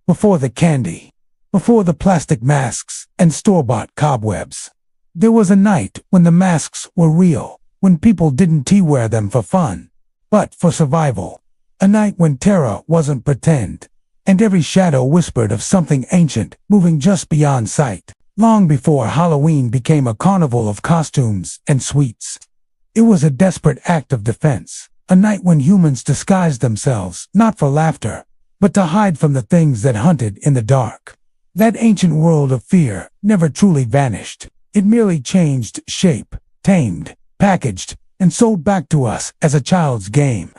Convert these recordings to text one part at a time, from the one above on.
before the candy, before the plastic masks and store-bought cobwebs. There was a night when the masks were real, when people didn't wear them for fun, but for survival. A night when terror wasn't pretend, and every shadow whispered of something ancient moving just beyond sight, long before Halloween became a carnival of costumes and sweets. It was a desperate act of defense, a night when humans disguised themselves, not for laughter, but to hide from the things that hunted in the dark. That ancient world of fear never truly vanished. It merely changed shape, tamed, packaged, and sold back to us as a child's game.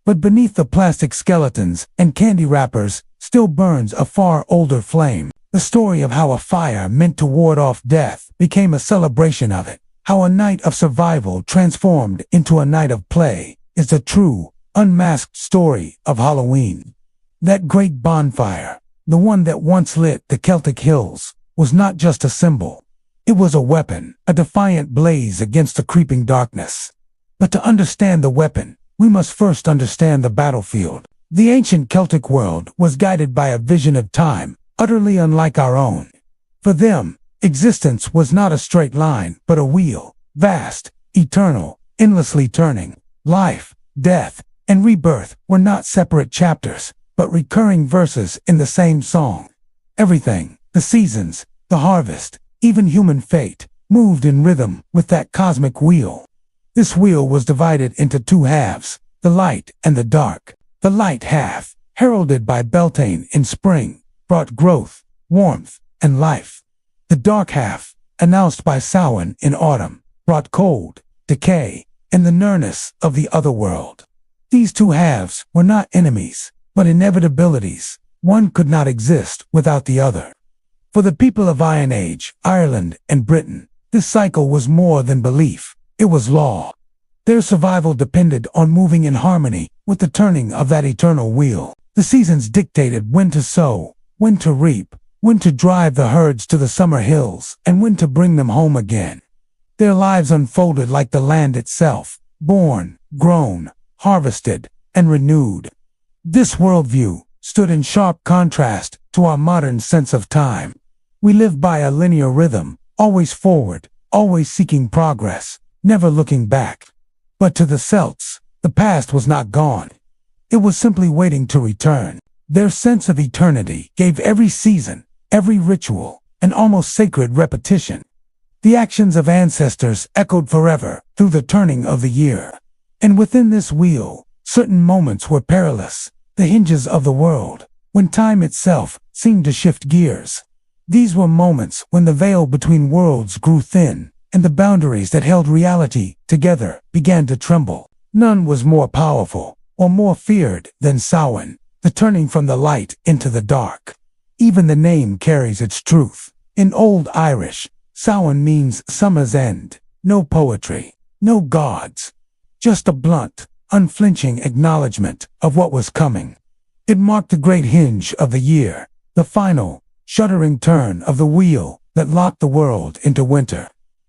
But beneath the plastic skeletons and candy wrappers still burns a far older flame. The story of how a fire meant to ward off death became a celebration of it. How a night of survival transformed into a night of play is the true, unmasked story of Halloween. That great bonfire, the one that once lit the Celtic hills, was not just a symbol. It was a weapon, a defiant blaze against the creeping darkness. But to understand the weapon, we must first understand the battlefield. The ancient Celtic world was guided by a vision of time, utterly unlike our own. For them, existence was not a straight line, but a wheel, vast, eternal, endlessly turning. Life, death, and rebirth were not separate chapters, but recurring verses in the same song. Everything, the seasons, the harvest, even human fate, moved in rhythm with that cosmic wheel. This wheel was divided into two halves, the light and the dark. The light half, heralded by Beltane in spring, brought growth, warmth, and life. The dark half, announced by Samhain in autumn, brought cold, decay, and the nearness of the other world. These two halves were not enemies, but inevitabilities. One could not exist without the other. For the people of Iron Age, Ireland, and Britain, this cycle was more than belief. It was law. Their survival depended on moving in harmony with the turning of that eternal wheel. The seasons dictated when to sow, when to reap, when to drive the herds to the summer hills, and when to bring them home again. Their lives unfolded like the land itself, born, grown, harvested, and renewed. This worldview stood in sharp contrast to our modern sense of time. We live by a linear rhythm, always forward, always seeking progress, never looking back. But to the Celts, the past was not gone. It was simply waiting to return. Their sense of eternity gave every season, every ritual, an almost sacred repetition. The actions of ancestors echoed forever through the turning of the year. And within this wheel, certain moments were perilous, the hinges of the world, when time itself seemed to shift gears. These were moments when the veil between worlds grew thin, and the boundaries that held reality together began to tremble. None was more powerful or more feared than Samhain, the turning from the light into the dark. Even the name carries its truth. In Old Irish, Samhain means summer's end. No poetry, no gods, just a blunt, unflinching acknowledgement of what was coming. It marked the great hinge of the year, the final, shuddering turn of the wheel that locked the world into winter.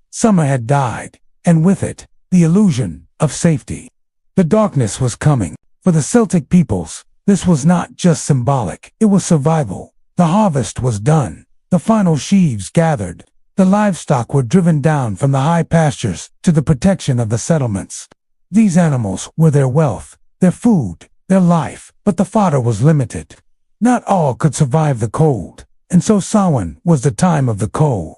Summer had died, and with it, the illusion of safety. The darkness was coming. For the Celtic peoples, this was not just symbolic, it was survival. The harvest was done, the final sheaves gathered, the livestock were driven down from the high pastures to the protection of the settlements. These animals were their wealth, their food, their life, but the fodder was limited. Not all could survive the cold, and so Samhain was the time of the cold.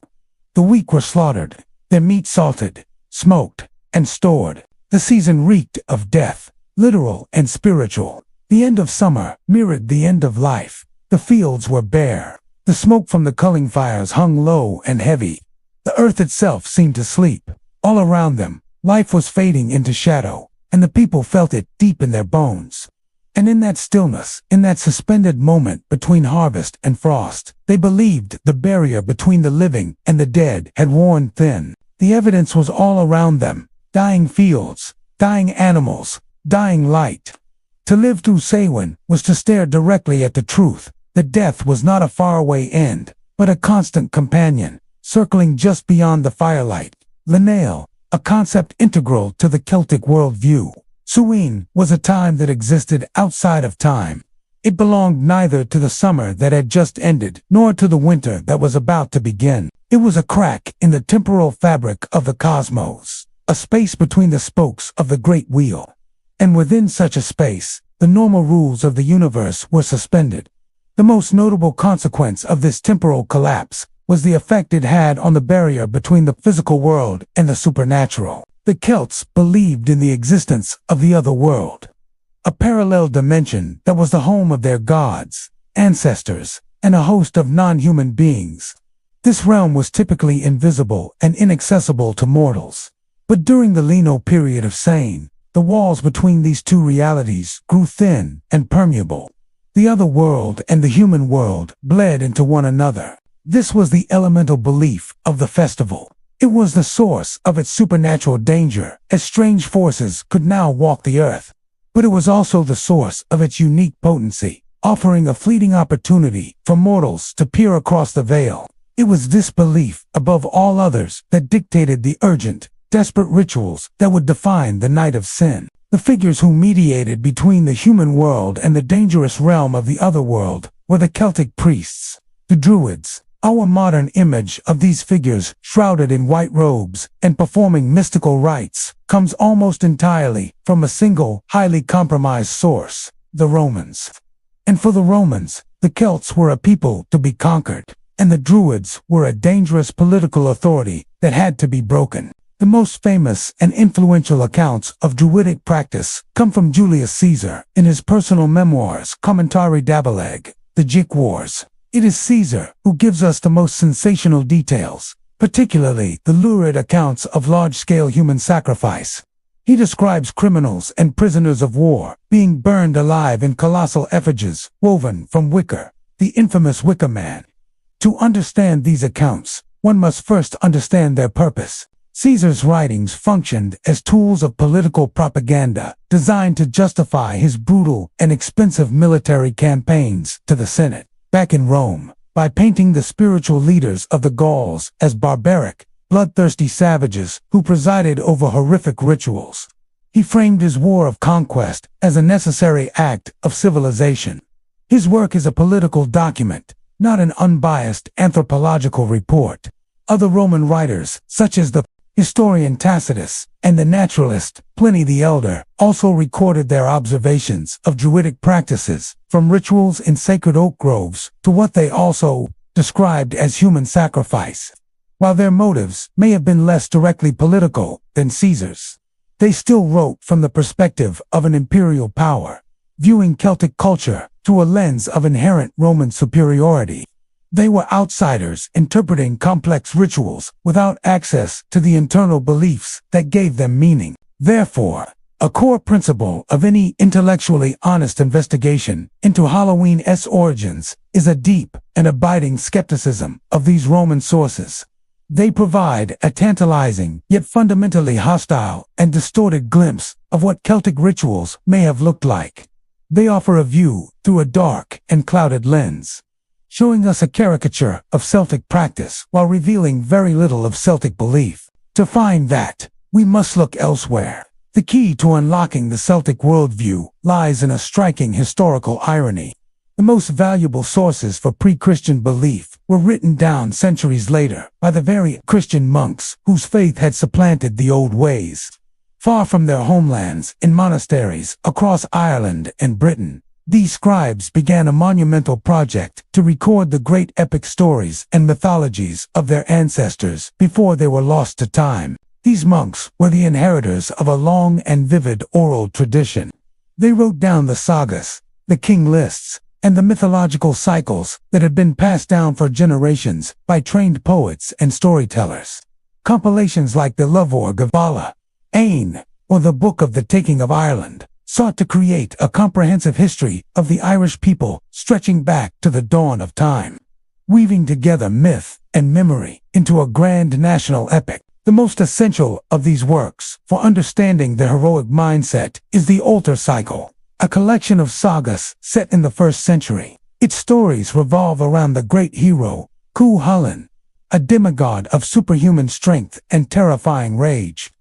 The weak were slaughtered, their meat salted, smoked, and stored. The season reeked of death, literal and spiritual. The end of summer mirrored the end of life. The fields were bare. The smoke from the culling fires hung low and heavy. The earth itself seemed to sleep. All around them, life was fading into shadow, and the people felt it deep in their bones. And in that stillness, in that suspended moment between harvest and frost, they believed the barrier between the living and the dead had worn thin. The evidence was all around them: dying fields, dying animals, dying light. To live through Samhain was to stare directly at the truth that death was not a faraway end, but a constant companion, circling just beyond the firelight. Linnell, a concept integral to the Celtic worldview. Samhain was a time that existed outside of time. It belonged neither to the summer that had just ended, nor to the winter that was about to begin. It was a crack in the temporal fabric of the cosmos, a space between the spokes of the great wheel. And within such a space, the normal rules of the universe were suspended. The most notable consequence of this temporal collapse was the effect it had on the barrier between the physical world and the supernatural. The Celts believed in the existence of the other world, a parallel dimension that was the home of their gods, ancestors, and a host of non-human beings. This realm was typically invisible and inaccessible to mortals. But during the Lino period of Sane, the walls between these two realities grew thin and permeable. The other world and the human world bled into one another. This was the elemental belief of the festival. It was the source of its supernatural danger, as strange forces could now walk the earth. But it was also the source of its unique potency, offering a fleeting opportunity for mortals to peer across the veil. It was this belief, above all others, that dictated the urgent, desperate rituals that would define the Night of Sin. The figures who mediated between the human world and the dangerous realm of the other world were the Celtic priests, the Druids. Our modern image of these figures, shrouded in white robes and performing mystical rites, comes almost entirely from a single, highly compromised source: the Romans. And for the Romans, the Celts were a people to be conquered, and the Druids were a dangerous political authority that had to be broken. The most famous and influential accounts of Druidic practice come from Julius Caesar in his personal memoirs Commentari Dabaleg, the Jic Wars. It is Caesar who gives us the most sensational details, particularly the lurid accounts of large-scale human sacrifice. He describes criminals and prisoners of war being burned alive in colossal effigies woven from wicker, the infamous Wicker Man. To understand these accounts, one must first understand their purpose. Caesar's writings functioned as tools of political propaganda designed to justify his brutal and expensive military campaigns to the Senate. Back in Rome, by painting the spiritual leaders of the Gauls as barbaric, bloodthirsty savages who presided over horrific rituals, he framed his war of conquest as a necessary act of civilization. His work is a political document, not an unbiased anthropological report. Other Roman writers, such as the historian Tacitus and the naturalist Pliny the Elder, also recorded their observations of Druidic practices, from rituals in sacred oak groves to what they also described as human sacrifice. While their motives may have been less directly political than Caesar's, they still wrote from the perspective of an imperial power, viewing Celtic culture through a lens of inherent Roman superiority. They were outsiders interpreting complex rituals without access to the internal beliefs that gave them meaning. Therefore, a core principle of any intellectually honest investigation into Halloween's origins is a deep and abiding skepticism of these Roman sources. They provide a tantalizing, yet fundamentally hostile and distorted glimpse of what Celtic rituals may have looked like. They offer a view through a dark and clouded lens, showing us a caricature of Celtic practice while revealing very little of Celtic belief. To find that, we must look elsewhere. The key to unlocking the Celtic worldview lies in a striking historical irony. The most valuable sources for pre-Christian belief were written down centuries later by the very Christian monks whose faith had supplanted the old ways. Far from their homelands, in monasteries across Ireland and Britain, these scribes began a monumental project to record the great epic stories and mythologies of their ancestors before they were lost to time. These monks were the inheritors of a long and vivid oral tradition. They wrote down the sagas, the king lists, and the mythological cycles that had been passed down for generations by trained poets and storytellers. Compilations like the Lovorg of Bala, Ain, or the Book of the Taking of Ireland sought to create a comprehensive history of the Irish people stretching back to the dawn of time, weaving together myth and memory into a grand national epic. The most essential of these works for understanding the heroic mindset is the Altar Cycle, a collection of sagas set in the 1st century. Its stories revolve around the great hero, Cú Chulainn, a demigod of superhuman strength and terrifying rage.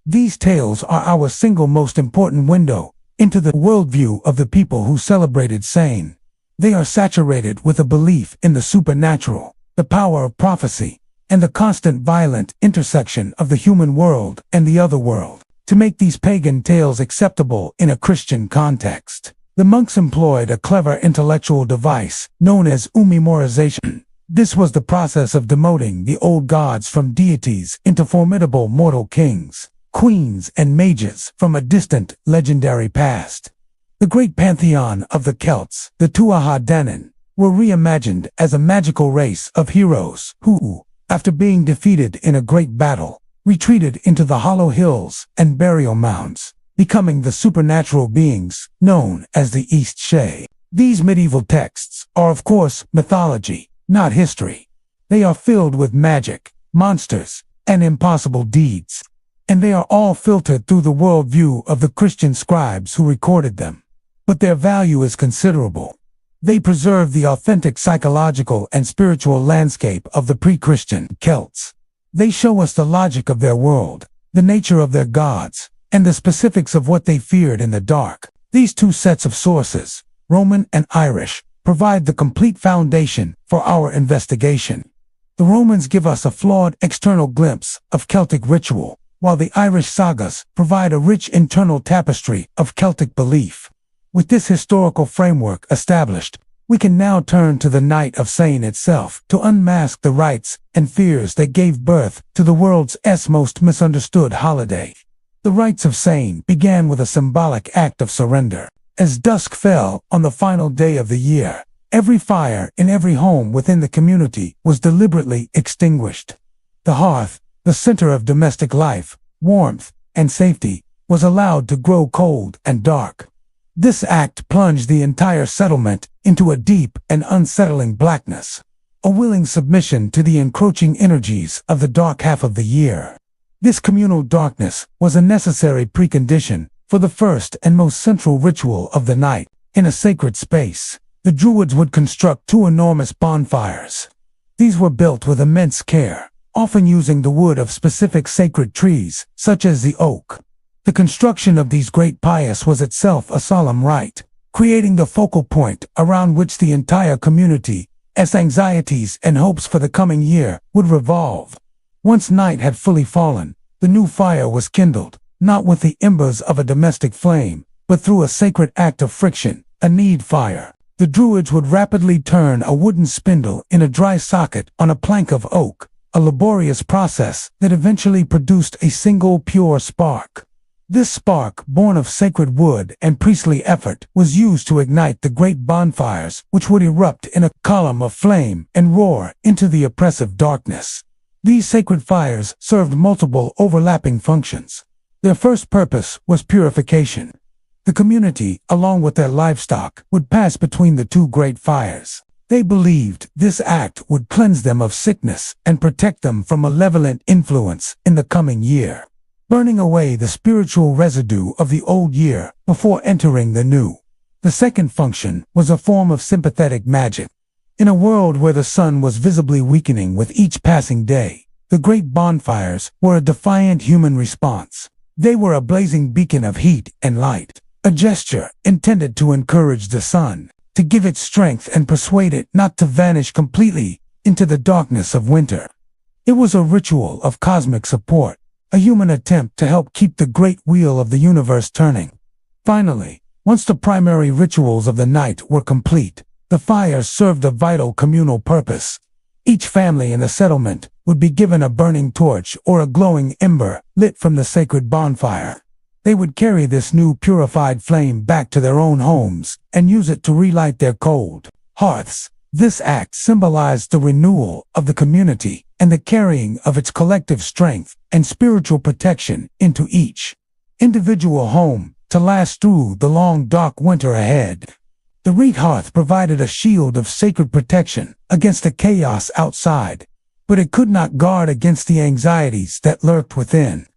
These tales are our single most important window into the worldview of the people who celebrated Samhain. They are saturated with a belief in the supernatural, the power of prophecy, and the constant violent intersection of the human world and the other world. To make these pagan tales acceptable in a Christian context, the monks employed a clever intellectual device known as memorization. This was the process of demoting the old gods from deities into formidable mortal kings, queens, and mages from a distant, legendary past. The great pantheon of the Celts, the Tuatha Danann, were reimagined as a magical race of heroes who, after being defeated in a great battle, retreated into the hollow hills and burial mounds, becoming the supernatural beings known as the East Shay. These medieval texts are, of course, mythology, not history. They are filled with magic, monsters, and impossible deeds, and they are all filtered through the worldview of the Christian scribes who recorded them. But their value is considerable. They preserve the authentic psychological and spiritual landscape of the pre-Christian Celts. They show us the logic of their world, the nature of their gods, and the specifics of what they feared in the dark. These two sets of sources, Roman and Irish, provide the complete foundation for our investigation. The Romans give us a flawed external glimpse of Celtic ritual, while the Irish sagas provide a rich internal tapestry of Celtic belief. With this historical framework established, we can now turn to the Night of Samhain itself to unmask the rites and fears that gave birth to the world's most misunderstood holiday. The rites of Samhain began with a symbolic act of surrender. As dusk fell on the final day of the year, every fire in every home within the community was deliberately extinguished. The hearth, the center of domestic life, warmth, and safety, was allowed to grow cold and dark. This act plunged the entire settlement into a deep and unsettling blackness, a willing submission to the encroaching energies of the dark half of the year. This communal darkness was a necessary precondition for the first and most central ritual of the night. In a sacred space, the Druids would construct two enormous bonfires. These were built with immense care, often using the wood of specific sacred trees, such as the oak. The construction of these great pyres was itself a solemn rite, creating the focal point around which the entire community's anxieties and hopes for the coming year would revolve. Once night had fully fallen, the new fire was kindled, not with the embers of a domestic flame, but through a sacred act of friction, a need fire. The Druids would rapidly turn a wooden spindle in a dry socket on a plank of oak, a laborious process that eventually produced a single pure spark. This spark, born of sacred wood and priestly effort, was used to ignite the great bonfires which would erupt in a column of flame and roar into the oppressive darkness. These sacred fires served multiple overlapping functions. Their first purpose was purification. The community, along with their livestock, would pass between the two great fires. They believed this act would cleanse them of sickness and protect them from malevolent influence in the coming year, burning away the spiritual residue of the old year before entering the new. The second function was a form of sympathetic magic. In a world where the sun was visibly weakening with each passing day, the great bonfires were a defiant human response. They were a blazing beacon of heat and light, a gesture intended to encourage the sun, to give it strength and persuade it not to vanish completely into the darkness of winter. It was a ritual of cosmic support, a human attempt to help keep the great wheel of the universe turning. Finally, once the primary rituals of the night were complete, the fires served a vital communal purpose. Each family in the settlement would be given a burning torch or a glowing ember lit from the sacred bonfire. They would carry this new purified flame back to their own homes and use it to relight their cold hearths. This act symbolized the renewal of the community and the carrying of its collective strength and spiritual protection into each individual home to last through the long dark winter ahead. The reed hearth provided a shield of sacred protection against the chaos outside, but it could not guard against the anxieties that lurked within.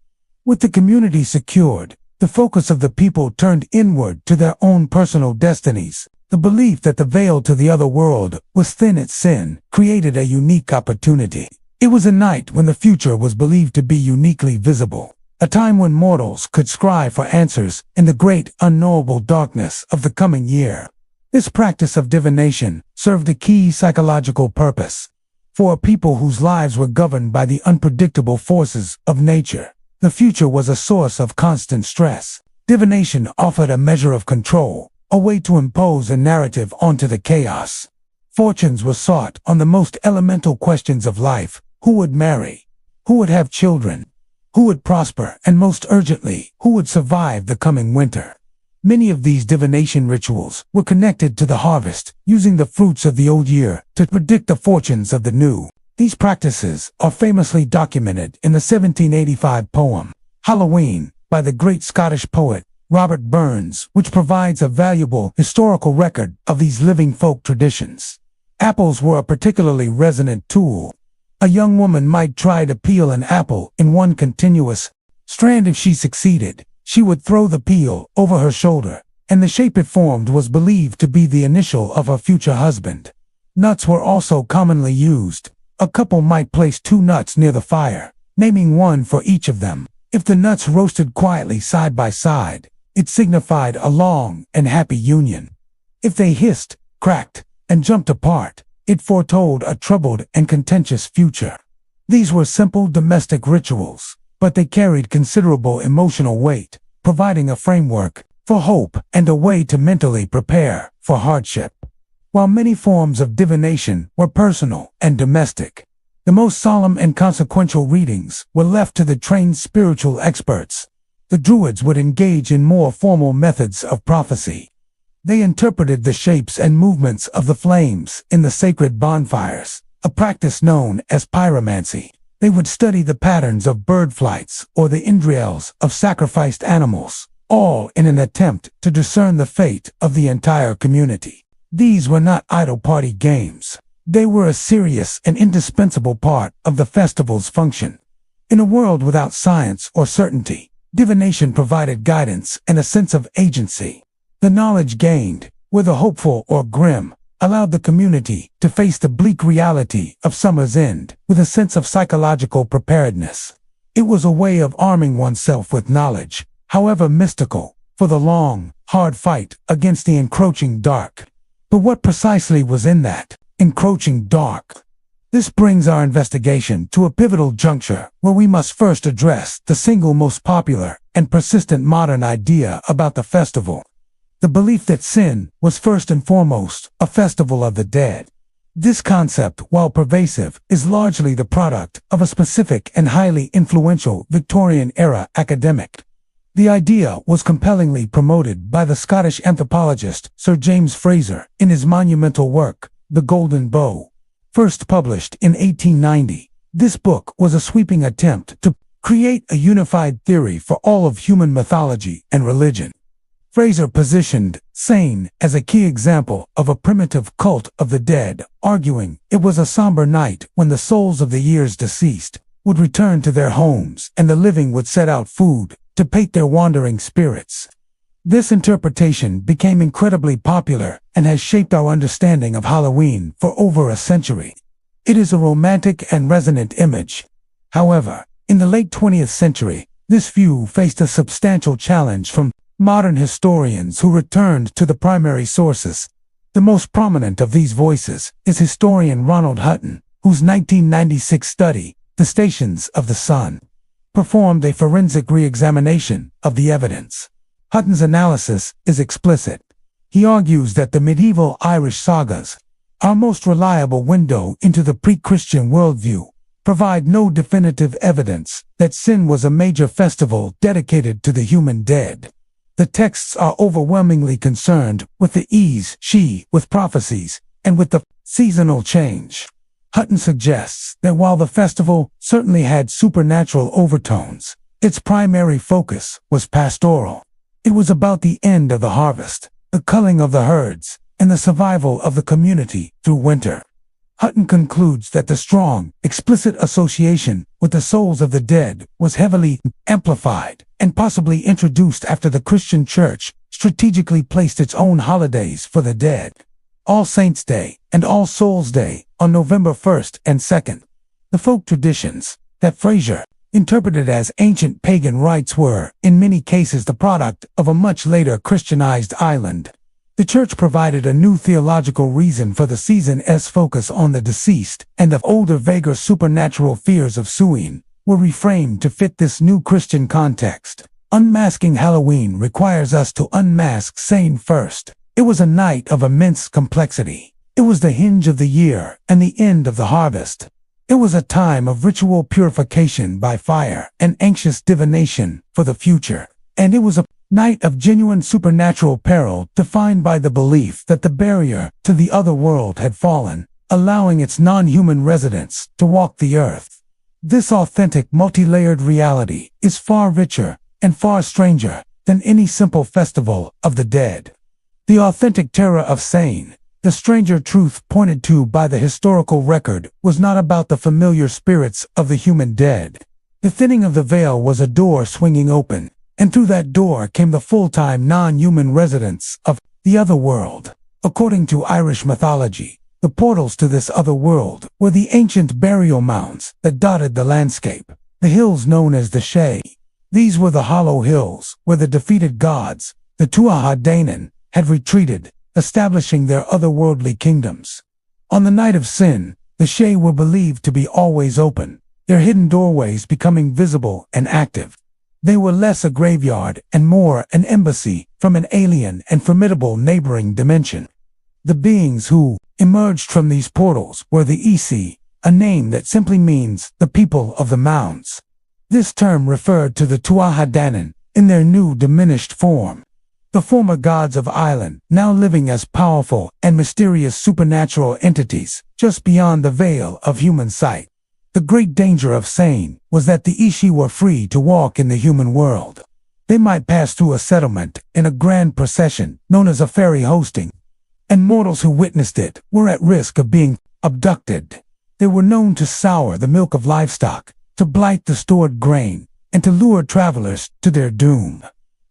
With the community secured, the focus of the people turned inward to their own personal destinies. The belief that the veil to the other world was thin as sin created a unique opportunity. It was a night when the future was believed to be uniquely visible, a time when mortals could scry for answers in the great unknowable darkness of the coming year. This practice of divination served a key psychological purpose. For a people whose lives were governed by the unpredictable forces of nature, the future was a source of constant stress. Divination offered a measure of control, a way to impose a narrative onto the chaos. Fortunes were sought on the most elemental questions of life: who would marry? Who would have children? Who would prosper? And most urgently, who would survive the coming winter? Many of these divination rituals were connected to the harvest, using the fruits of the old year to predict the fortunes of the new. These practices are famously documented in the 1785 poem, Halloween, by the great Scottish poet Robert Burns, which provides a valuable historical record of these living folk traditions. Apples were a particularly resonant tool. A young woman might try to peel an apple in one continuous strand. If she succeeded, she would throw the peel over her shoulder, and the shape it formed was believed to be the initial of her future husband. Nuts were also commonly used. A couple might place 2 nuts near the fire, naming one for each of them. If the nuts roasted quietly side by side, it signified a long and happy union. If they hissed, cracked, and jumped apart, it foretold a troubled and contentious future. These were simple domestic rituals, but they carried considerable emotional weight, providing a framework for hope and a way to mentally prepare for hardship. While many forms of divination were personal and domestic, the most solemn and consequential readings were left to the trained spiritual experts. The Druids would engage in more formal methods of prophecy. They interpreted the shapes and movements of the flames in the sacred bonfires, a practice known as pyromancy. They would study the patterns of bird flights or the entrails of sacrificed animals, all in an attempt to discern the fate of the entire community. These were not idle party games. They were a serious and indispensable part of the festival's function. In a world without science or certainty, divination provided guidance and a sense of agency. The knowledge gained, whether hopeful or grim, allowed the community to face the bleak reality of summer's end with a sense of psychological preparedness. It was a way of arming oneself with knowledge, however mystical, for the long, hard fight against the encroaching dark. But what precisely was in that encroaching dark? This brings our investigation to a pivotal juncture where we must first address the single most popular and persistent modern idea about the festival: the belief that sin was first and foremost a festival of the dead. This concept, while pervasive, is largely the product of a specific and highly influential Victorian-era academic. The idea was compellingly promoted by the Scottish anthropologist Sir James Frazer in his monumental work, The Golden Bough. First published in 1890, this book was a sweeping attempt to create a unified theory for all of human mythology and religion. Frazer positioned Samhain as a key example of a primitive cult of the dead, arguing it was a somber night when the souls of the years deceased would return to their homes and the living would set out food to bait their wandering spirits. This interpretation became incredibly popular and has shaped our understanding of Halloween for over a century. It is a romantic and resonant image. However, in the late 20th century, this view faced a substantial challenge from modern historians who returned to the primary sources. The most prominent of these voices is historian Ronald Hutton, whose 1996 study, The Stations of the Sun, performed a forensic re-examination of the evidence. Hutton's analysis is explicit. He argues that the medieval Irish sagas, our most reliable window into the pre-Christian worldview, provide no definitive evidence that sin was a major festival dedicated to the human dead. The texts are overwhelmingly concerned with the Aos Sí, with prophecies, and with the seasonal change. Hutton suggests that while the festival certainly had supernatural overtones, its primary focus was pastoral. It was about the end of the harvest, the culling of the herds, and the survival of the community through winter. Hutton concludes that the strong, explicit association with the souls of the dead was heavily amplified and possibly introduced after the Christian Church strategically placed its own holidays for the dead: All Saints' Day and All Souls' Day on November 1st and 2nd. The folk traditions that Frazer interpreted as ancient pagan rites were, in many cases, the product of a much later Christianized island. The church provided a new theological reason for the season's focus on the deceased, and the older, vaguer supernatural fears of Samhain were reframed to fit this new Christian context. Unmasking Halloween requires us to unmask Samhain first. It was a night of immense complexity. It was the hinge of the year and the end of the harvest. It was a time of ritual purification by fire and anxious divination for the future. And it was a night of genuine supernatural peril defined by the belief that the barrier to the other world had fallen, allowing its non-human residents to walk the earth. This authentic, multi-layered reality is far richer and far stranger than any simple festival of the dead. The authentic terror of Samhain, the stranger truth pointed to by the historical record, was not about the familiar spirits of the human dead. The thinning of the veil was a door swinging open, and through that door came the full-time non-human residents of the other world. According to Irish mythology, the portals to this other world were the ancient burial mounds that dotted the landscape, the hills known as the Shay. These were the hollow hills where the defeated gods, the Tuatha Dé Danann, had retreated, establishing their otherworldly kingdoms. On the night of sin, the Shay were believed to be always open, their hidden doorways becoming visible and active. They were less a graveyard and more an embassy from an alien and formidable neighboring dimension. The beings who emerged from these portals were the Aos Sí, a name that simply means the people of the mounds. This term referred to the Tuatha Dé Danann in their new diminished form. The former gods of Ireland, now living as powerful and mysterious supernatural entities just beyond the veil of human sight. The great danger of Samhain was that the Aos Sí were free to walk in the human world. They might pass through a settlement in a grand procession known as a fairy hosting, and mortals who witnessed it were at risk of being abducted. They were known to sour the milk of livestock, to blight the stored grain, and to lure travelers to their doom.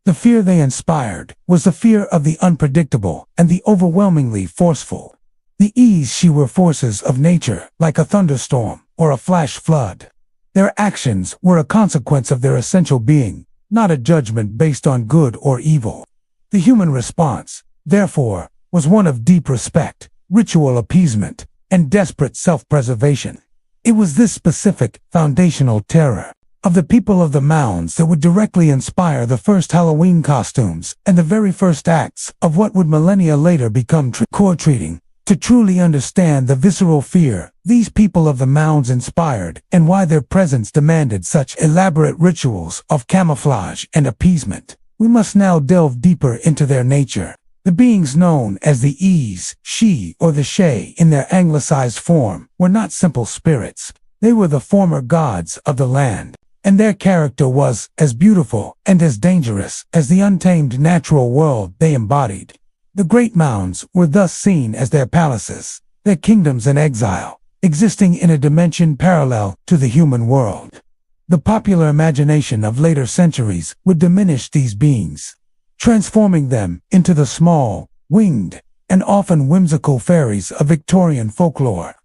The fear they inspired was the fear of the unpredictable and the overwhelmingly forceful. The Aos Sí were forces of nature, like a thunderstorm or a flash flood. Their actions were a consequence of their essential being, not a judgment based on good or evil. The human response, therefore, was one of deep respect, ritual appeasement, and desperate self-preservation. It was this specific, foundational terror of the people of the mounds that would directly inspire the first Halloween costumes and the very first acts of what would millennia later become trick-or-treating. To truly understand the visceral fear these people of the mounds inspired and why their presence demanded such elaborate rituals of camouflage and appeasement, we must now delve deeper into their nature. The beings known as the Aos Sí or the Shay in their anglicized form were not simple spirits. They were the former gods of the land, and their character was as beautiful and as dangerous as the untamed natural world they embodied. The great mounds were thus seen as their palaces, their kingdoms in exile, existing in a dimension parallel to the human world. The popular imagination of later centuries would diminish these beings, transforming them into the small, winged, and often whimsical fairies of Victorian folklore.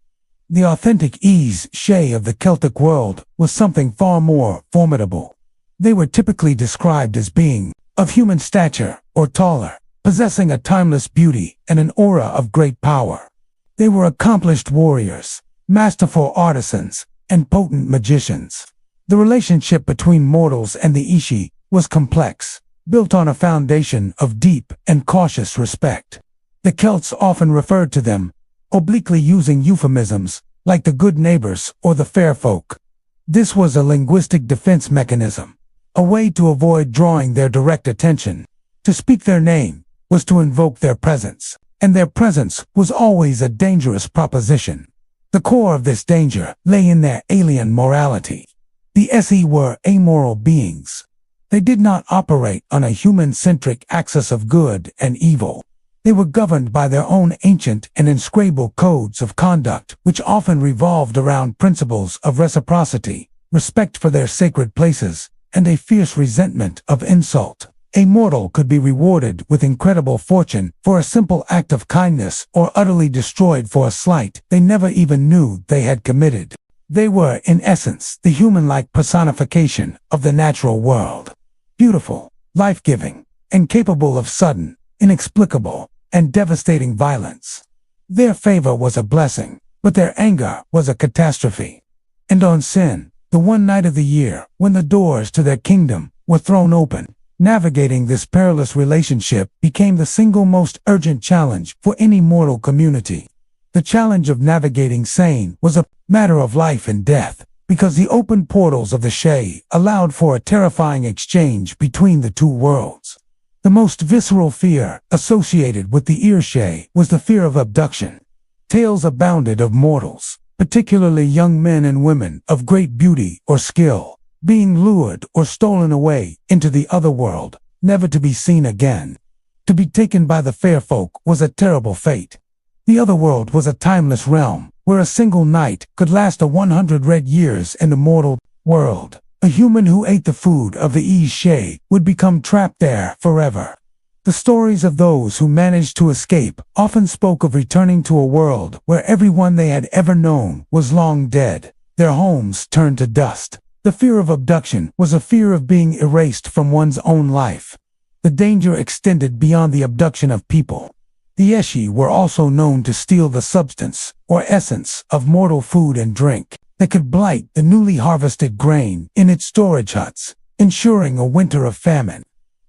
The authentic Aos Sí of the Celtic world was something far more formidable. They were typically described as being of human stature or taller, possessing a timeless beauty and an aura of great power. They were accomplished warriors, masterful artisans, and potent magicians. The relationship between mortals and the Aos Sí was complex, built on a foundation of deep and cautious respect. The Celts often referred to them, obliquely using euphemisms like the good neighbors or the fair folk. This was a linguistic defense mechanism, a way to avoid drawing their direct attention. To speak their name was to invoke their presence, and their presence was always a dangerous proposition. The core of this danger lay in their alien morality. The Aos Sí were amoral beings. They did not operate on a human-centric axis of good and evil. They were governed by their own ancient and inscrutable codes of conduct, which often revolved around principles of reciprocity, respect for their sacred places, and a fierce resentment of insult. A mortal could be rewarded with incredible fortune for a simple act of kindness or utterly destroyed for a slight they never even knew they had committed. They were, in essence, the human-like personification of the natural world. Beautiful, life-giving, and capable of sudden, inexplicable, and devastating violence. Their favor was a blessing, but their anger was a catastrophe. And on Sin, the one night of the year when the doors to their kingdom were thrown open, navigating this perilous relationship became the single most urgent challenge for any mortal community. The challenge of navigating Sane was a matter of life and death, because the open portals of the Shay allowed for a terrifying exchange between the two worlds. The most visceral fear associated with the Shay was the fear of abduction. Tales abounded of mortals, particularly young men and women of great beauty or skill, being lured or stolen away into the other world, never to be seen again. To be taken by the fair folk was a terrible fate. The other world was a timeless realm, where a single night could last 100 red years in the mortal world. A human who ate the food of the Shay would become trapped there forever. The stories of those who managed to escape often spoke of returning to a world where everyone they had ever known was long dead, their homes turned to dust. The fear of abduction was a fear of being erased from one's own life. The danger extended beyond the abduction of people. The Eshi were also known to steal the substance, or essence, of mortal food and drink. They could blight the newly harvested grain in its storage huts, ensuring a winter of famine.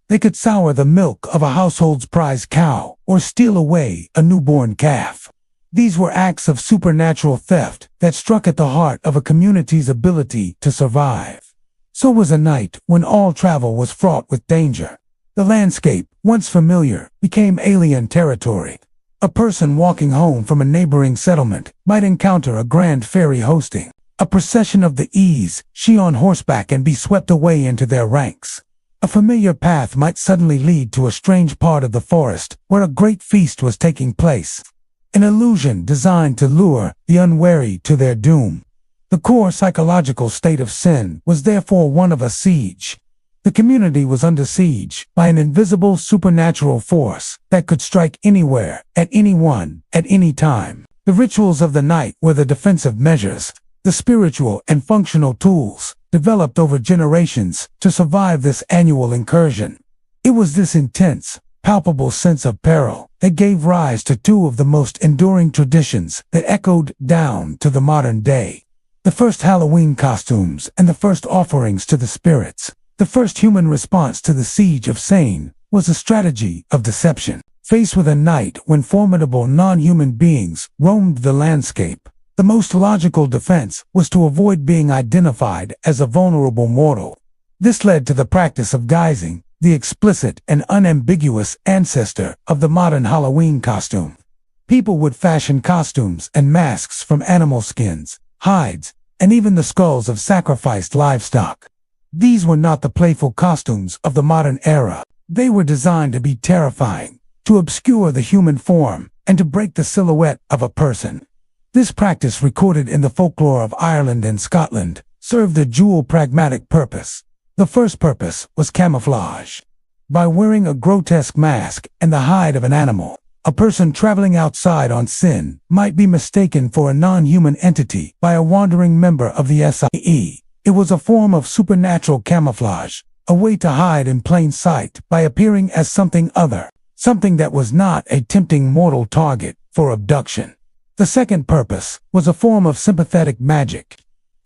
They could sour the milk of a household's prized cow, or steal away a newborn calf. These were acts of supernatural theft that struck at the heart of a community's ability to survive. So was a night when all travel was fraught with danger. The landscape, once familiar, became alien territory. A person walking home from a neighboring settlement might encounter a grand fairy hosting a procession of the She on horseback and be swept away into their ranks. A familiar path might suddenly lead to a strange part of the forest where a great feast was taking place. An illusion designed to lure the unwary to their doom. The core psychological state of Sin was therefore one of a siege. The community was under siege by an invisible supernatural force that could strike anywhere, at anyone, at any time. The rituals of the night were the defensive measures, the spiritual and functional tools developed over generations to survive this annual incursion. It was this intense, palpable sense of peril that gave rise to two of the most enduring traditions that echoed down to the modern day. The first Halloween costumes and the first offerings to the spirits. The first human response to the siege of Sane was a strategy of deception. Faced with a night when formidable non-human beings roamed the landscape, the most logical defense was to avoid being identified as a vulnerable mortal. This led to the practice of guising, the explicit and unambiguous ancestor of the modern Halloween costume. People would fashion costumes and masks from animal skins, hides, and even the skulls of sacrificed livestock. These were not the playful costumes of the modern era. They were designed to be terrifying, to obscure the human form, and to break the silhouette of a person. This practice, recorded in the folklore of Ireland and Scotland, served a dual pragmatic purpose. The first purpose was camouflage. By wearing a grotesque mask and the hide of an animal, a person traveling outside on Sin might be mistaken for a non-human entity by a wandering member of the SIE. It was a form of supernatural camouflage, a way to hide in plain sight by appearing as something other, something that was not a tempting mortal target for abduction. The second purpose was a form of sympathetic magic.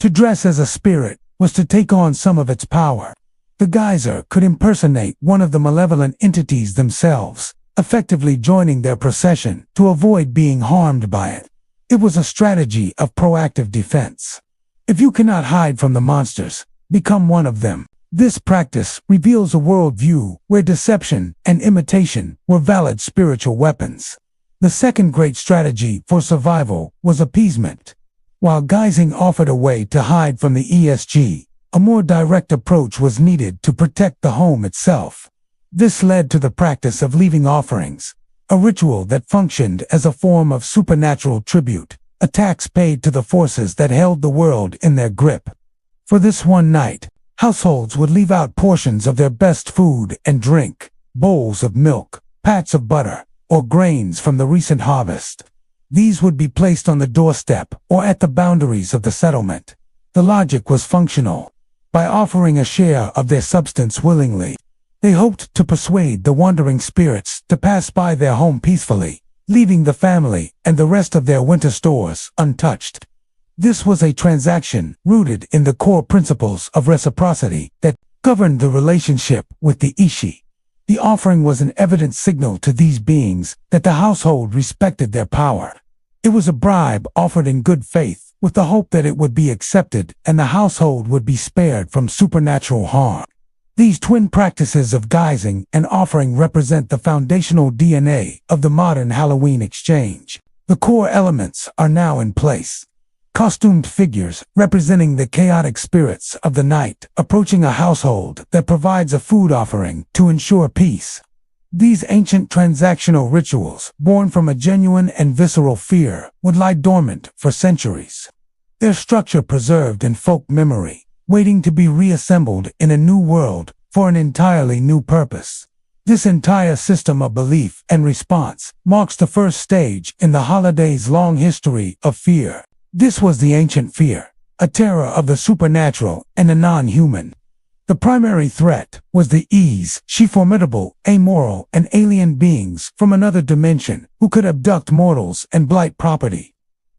To dress as a spirit was to take on some of its power. The geyser could impersonate one of the malevolent entities themselves, effectively joining their procession to avoid being harmed by it. It was a strategy of proactive defense. If you cannot hide from the monsters, become one of them. This practice reveals a worldview where deception and imitation were valid spiritual weapons. The second great strategy for survival was appeasement. While guising offered a way to hide from the ESG, a more direct approach was needed to protect the home itself. This led to the practice of leaving offerings, a ritual that functioned as a form of supernatural tribute, a tax paid to the forces that held the world in their grip. For this one night, households would leave out portions of their best food and drink, bowls of milk, pats of butter, or grains from the recent harvest. These would be placed on the doorstep or at the boundaries of the settlement. The logic was functional. By offering a share of their substance willingly, They hoped to persuade the wandering spirits to pass by their home peacefully, leaving the family and the rest of their winter stores untouched. This was a transaction rooted in the core principles of reciprocity that governed the relationship with the Ishi. The offering was an evident signal to these beings that the household respected their power. It was a bribe offered in good faith, with the hope that it would be accepted and the household would be spared from supernatural harm. These twin practices of guising and offering represent the foundational DNA of the modern Halloween exchange. The core elements are now in place. Costumed figures representing the chaotic spirits of the night approaching a household that provides a food offering to ensure peace. These ancient transactional rituals, born from a genuine and visceral fear, would lie dormant for centuries. Their structure preserved in folk memory, waiting to be reassembled in a new world for an entirely new purpose. This entire system of belief and response marks the first stage in the holiday's long history of fear. This was the ancient fear, a terror of the supernatural and the non-human. The primary threat was the she formidable, amoral, and alien beings from another dimension who could abduct mortals and blight property.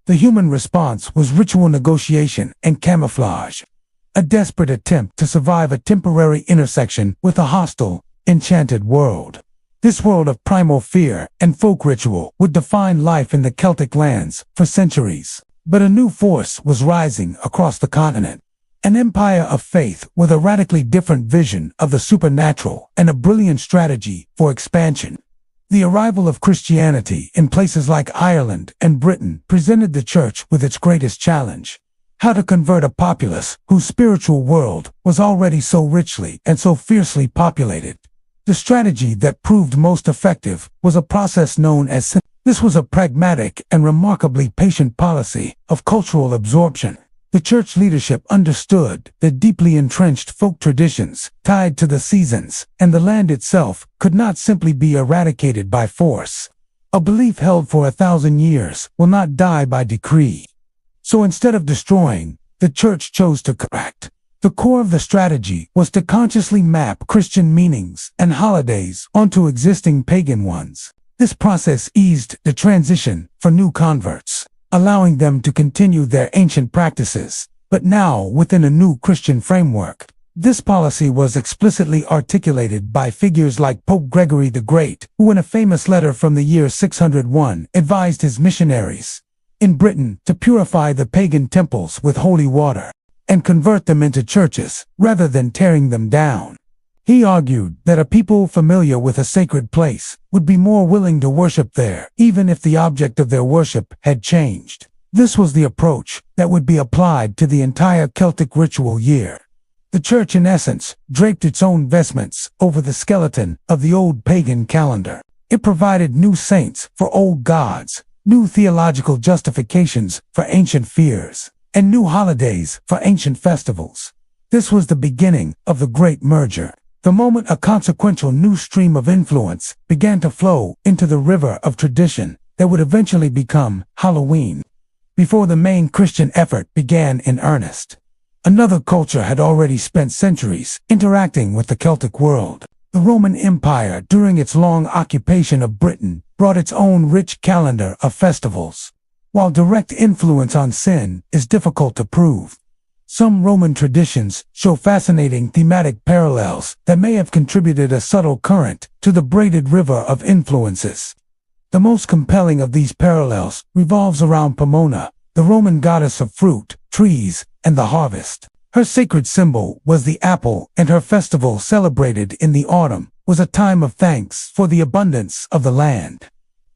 The human response was ritual negotiation and camouflage, a desperate attempt to survive a temporary intersection with a hostile, enchanted world. This world of primal fear and folk ritual would define life in the Celtic lands for centuries. But a new force was rising across the continent. An empire of faith with a radically different vision of the supernatural and a brilliant strategy for expansion. The arrival of Christianity in places like Ireland and Britain presented the church with its greatest challenge: how to convert a populace whose spiritual world was already so richly and so fiercely populated. The strategy that proved most effective was a process known as This was a pragmatic and remarkably patient policy of cultural absorption. The church leadership understood that deeply entrenched folk traditions, tied to the seasons and the land itself, could not simply be eradicated by force. A belief held for 1,000 years will not die by decree. So instead of destroying, the church chose to correct. The core of the strategy was to consciously map Christian meanings and holidays onto existing pagan ones. This process eased the transition for new converts, allowing them to continue their ancient practices, but now within a new Christian framework. This policy was explicitly articulated by figures like Pope Gregory the Great, who in a famous letter from the year 601 advised his missionaries in Britain to purify the pagan temples with holy water and convert them into churches rather than tearing them down. He argued that a people familiar with a sacred place would be more willing to worship there, even if the object of their worship had changed. This was the approach that would be applied to the entire Celtic ritual year. The church, in essence, draped its own vestments over the skeleton of the old pagan calendar. It provided new saints for old gods, new theological justifications for ancient fears, and new holidays for ancient festivals. This was the beginning of the Great Merger. The moment a consequential new stream of influence began to flow into the river of tradition that would eventually become Halloween. Before the main Christian effort began in earnest, another culture had already spent centuries interacting with the Celtic world. The Roman Empire, during its long occupation of Britain, brought its own rich calendar of festivals. While direct influence on sin is difficult to prove, some Roman traditions show fascinating thematic parallels that may have contributed a subtle current to the braided river of influences. The most compelling of these parallels revolves around Pomona, the Roman goddess of fruit, trees, and the harvest. Her sacred symbol was the apple, and her festival, celebrated in the autumn, was a time of thanks for the abundance of the land.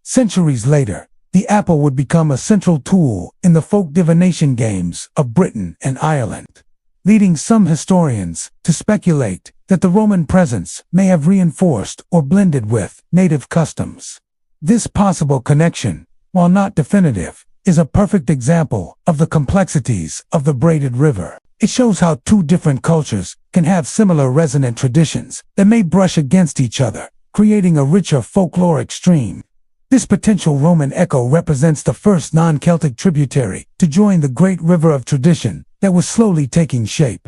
Centuries later, the apple would become a central tool in the folk divination games of Britain and Ireland, leading some historians to speculate that the Roman presence may have reinforced or blended with native customs. This possible connection, while not definitive, is a perfect example of the complexities of the braided river. It shows how two different cultures can have similar resonant traditions that may brush against each other, creating a richer folkloric stream. This potential Roman echo represents the first non-Celtic tributary to join the great river of tradition that was slowly taking shape.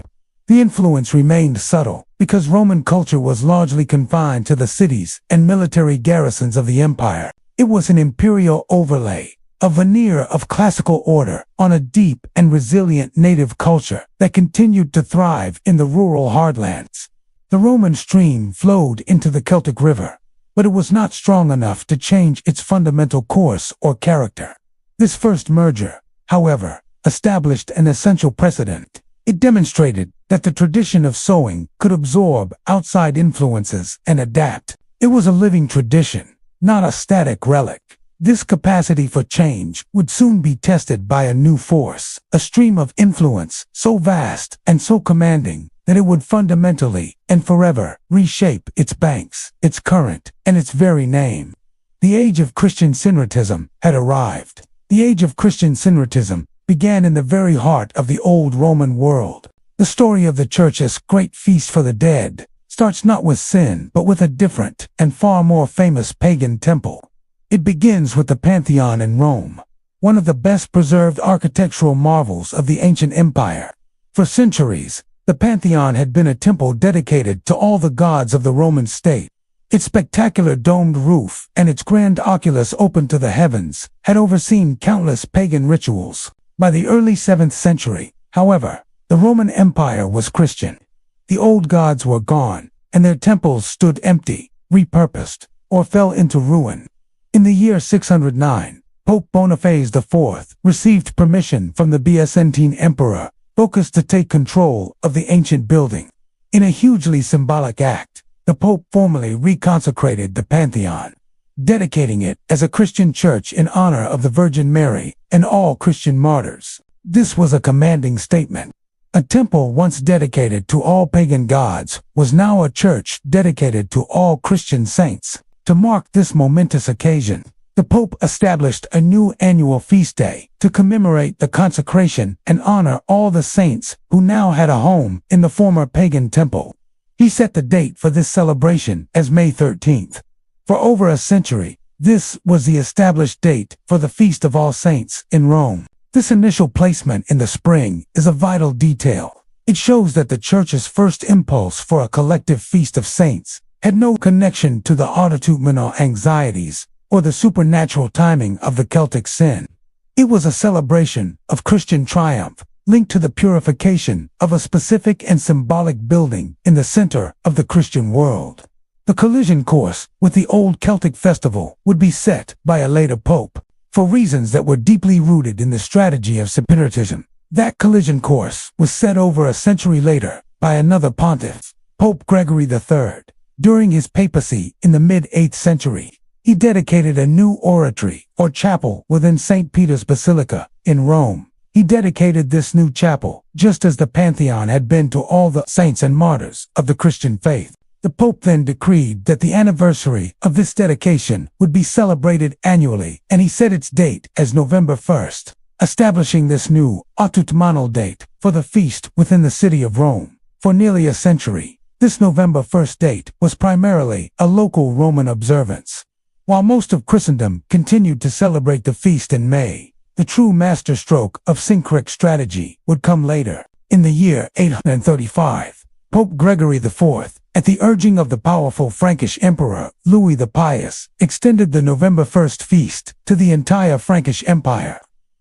The influence remained subtle because Roman culture was largely confined to the cities and military garrisons of the empire. It was an imperial overlay, a veneer of classical order on a deep and resilient native culture that continued to thrive in the rural heartlands. The Roman stream flowed into the Celtic River, but it was not strong enough to change its fundamental course or character. This first merger, however, established an essential precedent. It demonstrated that the tradition of sowing could absorb outside influences and adapt. It was a living tradition, not a static relic. This capacity for change would soon be tested by a new force, a stream of influence so vast and so commanding that it would fundamentally and forever reshape its banks, its current, and its very name. The age of Christian syncretism had arrived. The age of Christian syncretism began in the very heart of the old Roman world. The story of the Church's great feast for the dead starts not with sin but with a different and far more famous pagan temple. It begins with the Pantheon in Rome, one of the best preserved architectural marvels of the ancient empire. For centuries, the Pantheon had been a temple dedicated to all the gods of the Roman state. Its spectacular domed roof and its grand oculus open to the heavens had overseen countless pagan rituals. By the early 7th century, however, the Roman Empire was Christian. The old gods were gone, and their temples stood empty, repurposed, or fell into ruin. In the year 609, Pope Boniface IV received permission from the Byzantine Emperor Phocas to take control of the ancient building. In a hugely symbolic act, the Pope formally reconsecrated the Pantheon, dedicating it as a Christian church in honor of the Virgin Mary and all Christian martyrs. This was a commanding statement. A temple once dedicated to all pagan gods was now a church dedicated to all Christian saints. To mark this momentous occasion, the Pope established a new annual feast day to commemorate the consecration and honor all the saints who now had a home in the former pagan temple. He set the date for this celebration as May 13th. For over a century, this was the established date for the Feast of All Saints in Rome. This initial placement in the spring is a vital detail. It shows that the Church's first impulse for a collective feast of saints had no connection to the autumnal anxieties or the supernatural timing of the Celtic sin. It was a celebration of Christian triumph linked to the purification of a specific and symbolic building in the center of the Christian world. The collision course with the old Celtic festival would be set by a later pope, for reasons that were deeply rooted in the strategy of syncretism. That collision course was set over a century later by another pontiff, Pope Gregory III. During his papacy in the mid-8th century, he dedicated a new oratory or chapel within St. Peter's Basilica in Rome. He dedicated this new chapel just as the Pantheon had been to all the saints and martyrs of the Christian faith. The Pope then decreed that the anniversary of this dedication would be celebrated annually, and he set its date as November 1st, establishing this new autumnal date for the feast within the city of Rome. For nearly a century, this November 1st date was primarily a local Roman observance. While most of Christendom continued to celebrate the feast in May, the true masterstroke of syncretic strategy would come later. In the year 835, Pope Gregory IV, at the urging of the powerful Frankish Emperor Louis the Pious, extended the November 1st feast to the entire Frankish Empire.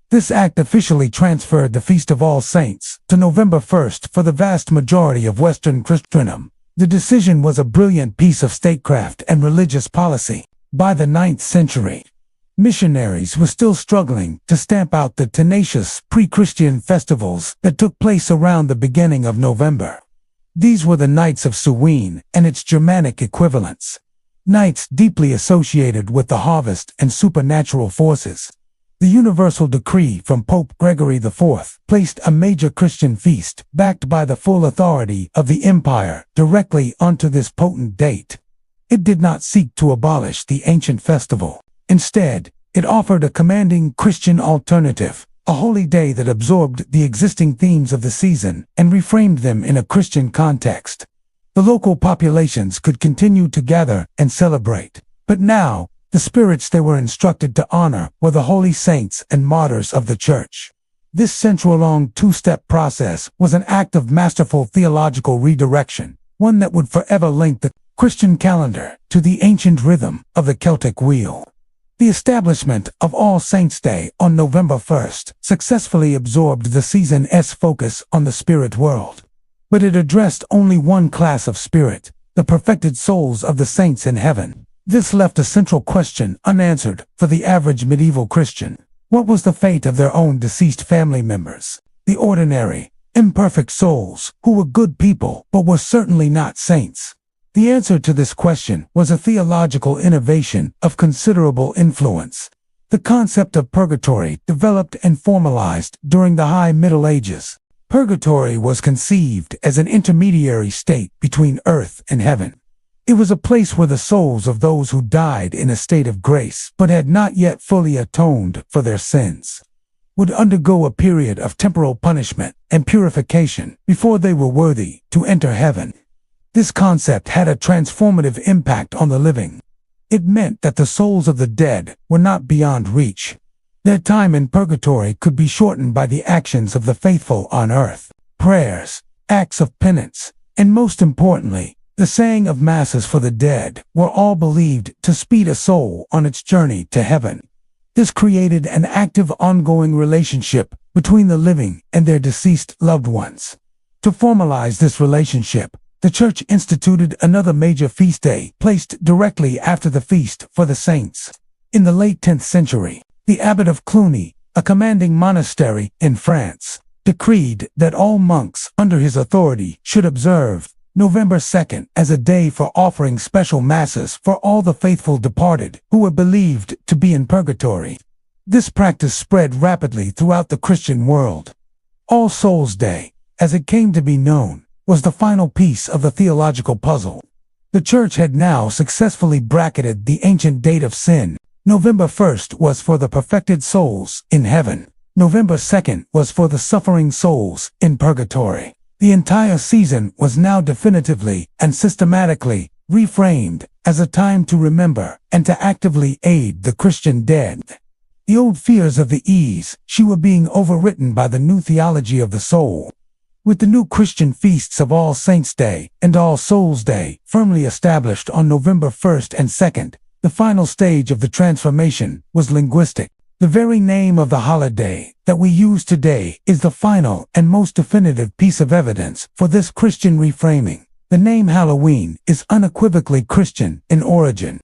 This act officially transferred the Feast of All Saints to November 1st for the vast majority of Western Christendom. The decision was a brilliant piece of statecraft and religious policy. By the 9th century, missionaries were still struggling to stamp out the tenacious pre-Christian festivals that took place around the beginning of November. These were the Nights of Samhain and its Germanic equivalents, nights deeply associated with the harvest and supernatural forces. The universal decree from Pope Gregory IV placed a major Christian feast, backed by the full authority of the empire, directly onto this potent date. It did not seek to abolish the ancient festival. Instead, it offered a commanding Christian alternative, a holy day that absorbed the existing themes of the season and reframed them in a Christian context. The local populations could continue to gather and celebrate, but now, the spirits they were instructed to honor were the holy saints and martyrs of the Church. This century-long two-step process was an act of masterful theological redirection, one that would forever link the Christian calendar to the ancient rhythm of the Celtic wheel. The establishment of All Saints' Day on November 1st successfully absorbed the season's focus on the spirit world. But it addressed only one class of spirit, the perfected souls of the saints in heaven. This left a central question unanswered for the average medieval Christian. What was the fate of their own deceased family members? The ordinary, imperfect souls, who were good people but were certainly not saints. The answer to this question was a theological innovation of considerable influence. The concept of purgatory developed and formalized during the High Middle Ages. Purgatory was conceived as an intermediary state between earth and heaven. It was a place where the souls of those who died in a state of grace but had not yet fully atoned for their sins would undergo a period of temporal punishment and purification before they were worthy to enter heaven. This concept had a transformative impact on the living. It meant that the souls of the dead were not beyond reach. Their time in purgatory could be shortened by the actions of the faithful on earth, prayers, acts of penance, and most importantly, the saying of masses for the dead were all believed to speed a soul on its journey to heaven. This created an active ongoing relationship between the living and their deceased loved ones. To formalize this relationship, the Church instituted another major feast day placed directly after the feast for the saints. In the late 10th century, the abbot of Cluny, a commanding monastery in France, decreed that all monks under his authority should observe November 2nd as a day for offering special masses for all the faithful departed who were believed to be in purgatory. This practice spread rapidly throughout the Christian world. All Souls' Day, as it came to be known, was the final piece of the theological puzzle. The Church had now successfully bracketed the ancient date of sin. November 1st was for the perfected souls in heaven. November 2nd was for the suffering souls in purgatory. The entire season was now definitively and systematically reframed as a time to remember and to actively aid the Christian dead. The old fears of the she were being overwritten by the new theology of the soul. With the new Christian feasts of All Saints' Day and All Souls' Day firmly established on November 1st and 2nd, the final stage of the transformation was linguistic. The very name of the holiday that we use today is the final and most definitive piece of evidence for this Christian reframing. The name Halloween is unequivocally Christian in origin.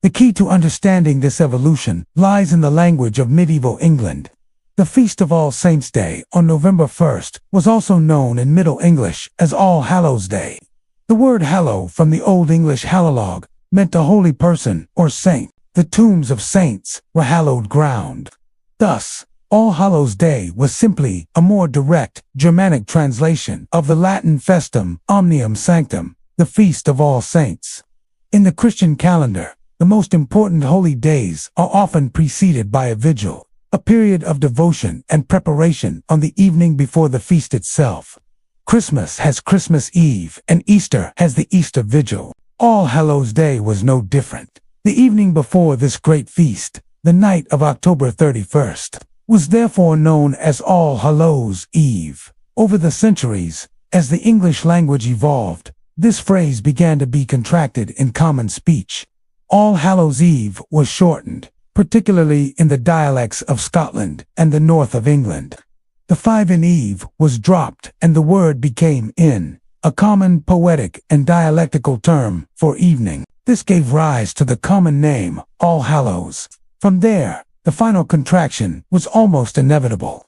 The key to understanding this evolution lies in the language of medieval England. The Feast of All Saints' Day on November 1st was also known in Middle English as All Hallows' Day. The word hallow from the Old English hallelog meant a holy person or saint. The tombs of saints were hallowed ground. Thus, All Hallows' Day was simply a more direct Germanic translation of the Latin festum omnium sanctum, the Feast of All Saints. In the Christian calendar, the most important holy days are often preceded by a vigil, a period of devotion and preparation on the evening before the feast itself. Christmas has Christmas Eve and Easter has the Easter Vigil. All Hallows' Day was no different. The evening before this great feast, the night of October 31st, was therefore known as All Hallows' Eve. Over the centuries, as the English language evolved, this phrase began to be contracted in common speech. All Hallows' Eve was shortened, particularly in the dialects of Scotland and the north of England. The 5 in Eve was dropped and the word became in, a common poetic and dialectical term for evening. This gave rise to the common name, All Hallows. From there, the final contraction was almost inevitable.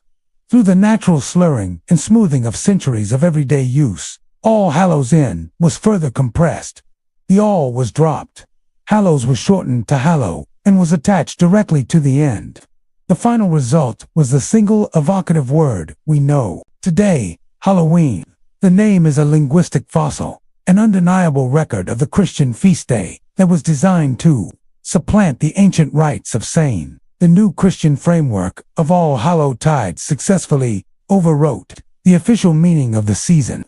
Through the natural slurring and smoothing of centuries of everyday use, All Hallows In was further compressed. The all was dropped. Hallows was shortened to hallow and was attached directly to the end. The final result was the single evocative word we know today, Halloween. The name is a linguistic fossil, an undeniable record of the Christian feast day that was designed to supplant the ancient rites of Samhain. The new Christian framework of All Hallowtide successfully overwrote the official meaning of the season.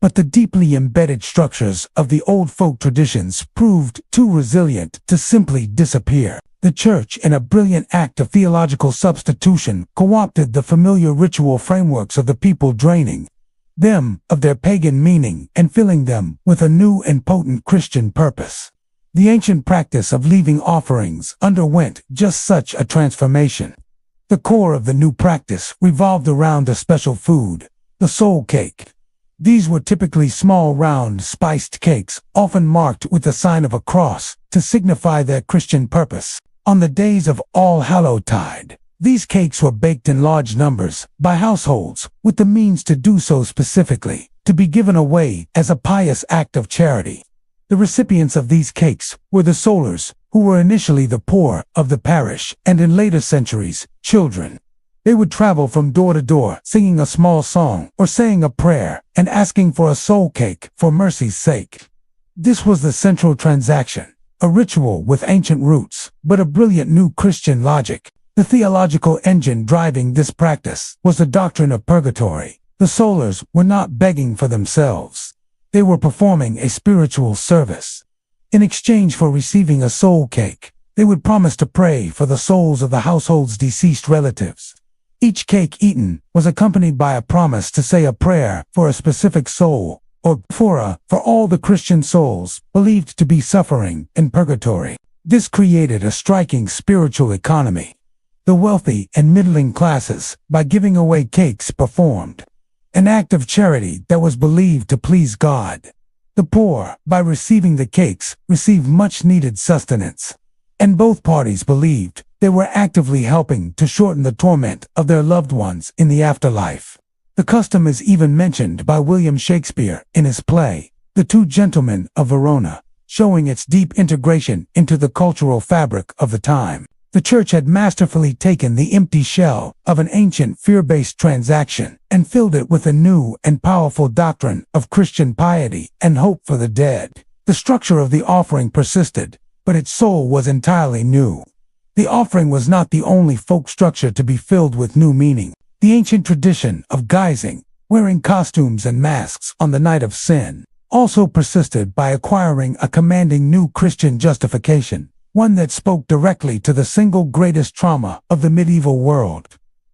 But the deeply embedded structures of the old folk traditions proved too resilient to simply disappear. The church, in a brilliant act of theological substitution, co-opted the familiar ritual frameworks of the people, draining them of their pagan meaning and filling them with a new and potent Christian purpose. The ancient practice of leaving offerings underwent just such a transformation. The core of the new practice revolved around a special food, the soul cake. These were typically small, round, spiced cakes, often marked with the sign of a cross, to signify their Christian purpose. On the days of All Hallowtide, these cakes were baked in large numbers by households with the means to do so specifically, to be given away as a pious act of charity. The recipients of these cakes were the solars, who were initially the poor of the parish, and in later centuries, children. They would travel from door to door, singing a small song or saying a prayer and asking for a soul cake for mercy's sake. This was the central transaction, a ritual with ancient roots, but a brilliant new Christian logic. The theological engine driving this practice was the doctrine of purgatory. The solars were not begging for themselves. They were performing a spiritual service. In exchange for receiving a soul cake, they would promise to pray for the souls of the household's deceased relatives. Each cake eaten was accompanied by a promise to say a prayer for a specific soul, or for all the Christian souls believed to be suffering in purgatory. This created a striking spiritual economy. The wealthy and middling classes, by giving away cakes, performed an act of charity that was believed to please God. The poor, by receiving the cakes, received much-needed sustenance. And both parties believed they were actively helping to shorten the torment of their loved ones in the afterlife. The custom is even mentioned by William Shakespeare in his play, The Two Gentlemen of Verona, showing its deep integration into the cultural fabric of the time. The church had masterfully taken the empty shell of an ancient fear-based transaction and filled it with a new and powerful doctrine of Christian piety and hope for the dead. The structure of the offering persisted, but its soul was entirely new. The offering was not the only folk structure to be filled with new meaning. The ancient tradition of guising, wearing costumes and masks on the night of sin, also persisted by acquiring a commanding new Christian justification, one that spoke directly to the single greatest trauma of the medieval world.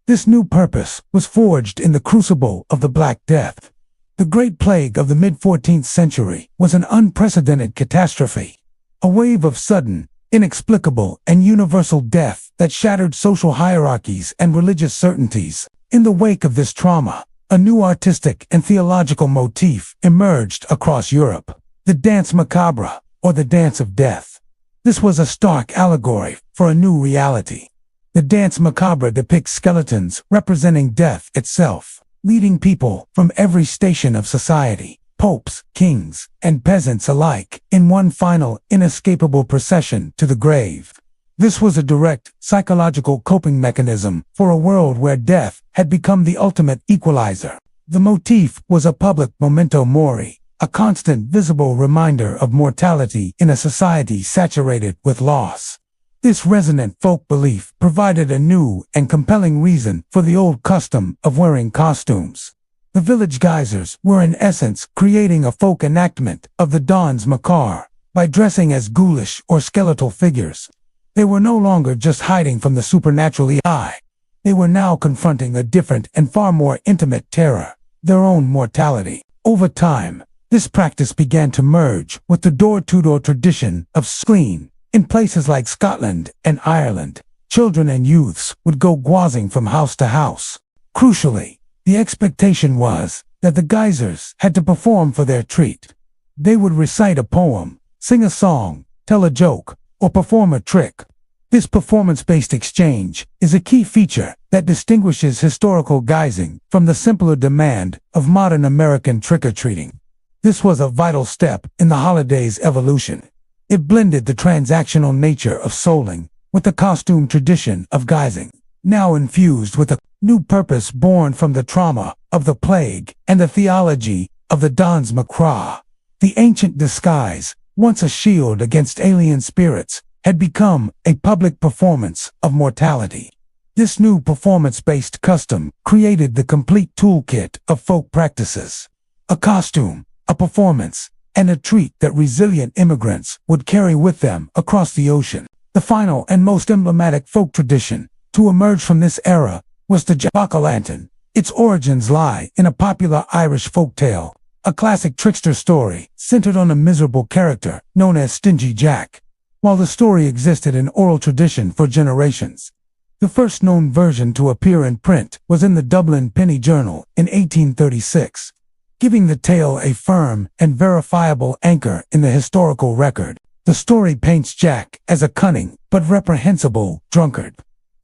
This new purpose was forged in the crucible of the Black Death. The Great Plague of the mid-14th century was an unprecedented catastrophe, a wave of sudden, inexplicable, and universal death that shattered social hierarchies and religious certainties. In the wake of this trauma, a new artistic and theological motif emerged across Europe: the dance macabre, or the dance of death. This was a stark allegory for a new reality. The dance macabre depicts skeletons representing death itself, leading people from every station of society, popes, kings, and peasants alike, in one final, inescapable procession to the grave. This was a direct, psychological coping mechanism for a world where death had become the ultimate equalizer. The motif was a public memento mori, a constant visible reminder of mortality in a society saturated with loss. This resonant folk belief provided a new and compelling reason for the old custom of wearing costumes. The village geysers were in essence creating a folk enactment of the danse macabre by dressing as ghoulish or skeletal figures. They were no longer just hiding from the supernatural eye. They were now confronting a different and far more intimate terror: their own mortality. Over time, this practice began to merge with the door-to-door tradition of spleen. In places like Scotland and Ireland, children and youths would go gwazzing from house to house. Crucially, the expectation was that the geysers had to perform for their treat. They would recite a poem, sing a song, tell a joke, or perform a trick. This performance-based exchange is a key feature that distinguishes historical geysing from the simpler demand of modern American trick-or-treating. This was a vital step in the holiday's evolution. It blended the transactional nature of souling with the costume tradition of geysing, now infused with a new purpose born from the trauma of the plague and the theology of the danse macabre. The ancient disguise, once a shield against alien spirits, had become a public performance of mortality. This new performance-based custom created the complete toolkit of folk practices: a costume, a performance, and a treat that resilient immigrants would carry with them across the ocean. The final and most emblematic folk tradition to emerge from this era was the jack-o'-lantern. Its origins lie in a popular Irish folk tale, a classic trickster story centered on a miserable character known as Stingy Jack. While the story existed in oral tradition for generations, the first known version to appear in print was in the Dublin Penny Journal in 1836, giving the tale a firm and verifiable anchor in the historical record. The story paints Jack as a cunning but reprehensible drunkard,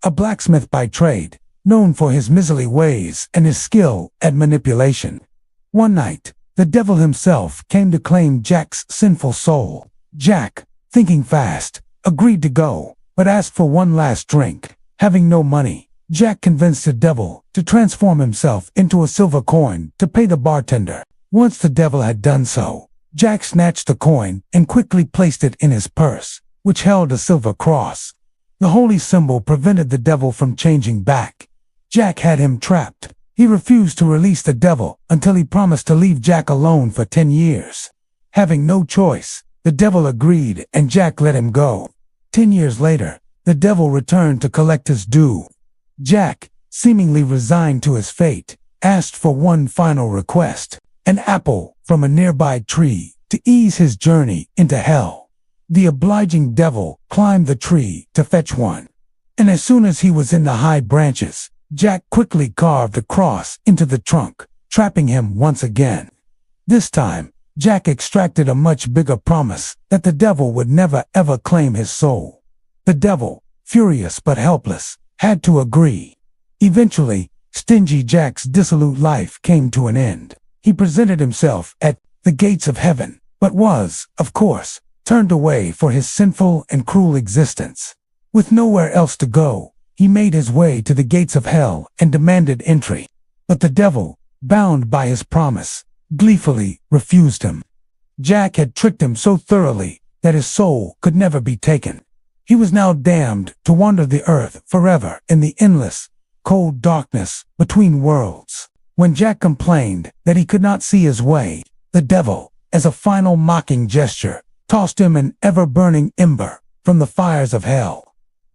a blacksmith by trade, known for his miserly ways and his skill at manipulation. One night, the devil himself came to claim Jack's sinful soul. Jack, thinking fast, agreed to go, but asked for one last drink. Having no money, Jack convinced the devil to transform himself into a silver coin to pay the bartender. Once the devil had done so, Jack snatched the coin and quickly placed it in his purse, which held a silver cross. The holy symbol prevented the devil from changing back. Jack had him trapped. He refused to release the devil until he promised to leave Jack alone for 10 years. Having no choice, the devil agreed and Jack let him go. 10 years later, the devil returned to collect his due. Jack, seemingly resigned to his fate, asked for one final request: an apple from a nearby tree to ease his journey into hell. The obliging devil climbed the tree to fetch one, and as soon as he was in the high branches, Jack quickly carved the cross into the trunk, trapping him once again. This time, Jack extracted a much bigger promise that the devil would never ever claim his soul. The devil, furious but helpless, had to agree. Eventually, Stingy Jack's dissolute life came to an end. He presented himself at the gates of heaven, but was, of course, turned away for his sinful and cruel existence. With nowhere else to go, he made his way to the gates of hell and demanded entry. But the devil, bound by his promise, gleefully refused him. Jack had tricked him so thoroughly that his soul could never be taken. He was now damned to wander the earth forever in the endless, cold darkness between worlds. When Jack complained that he could not see his way, the devil, as a final mocking gesture, tossed him an ever-burning ember from the fires of hell.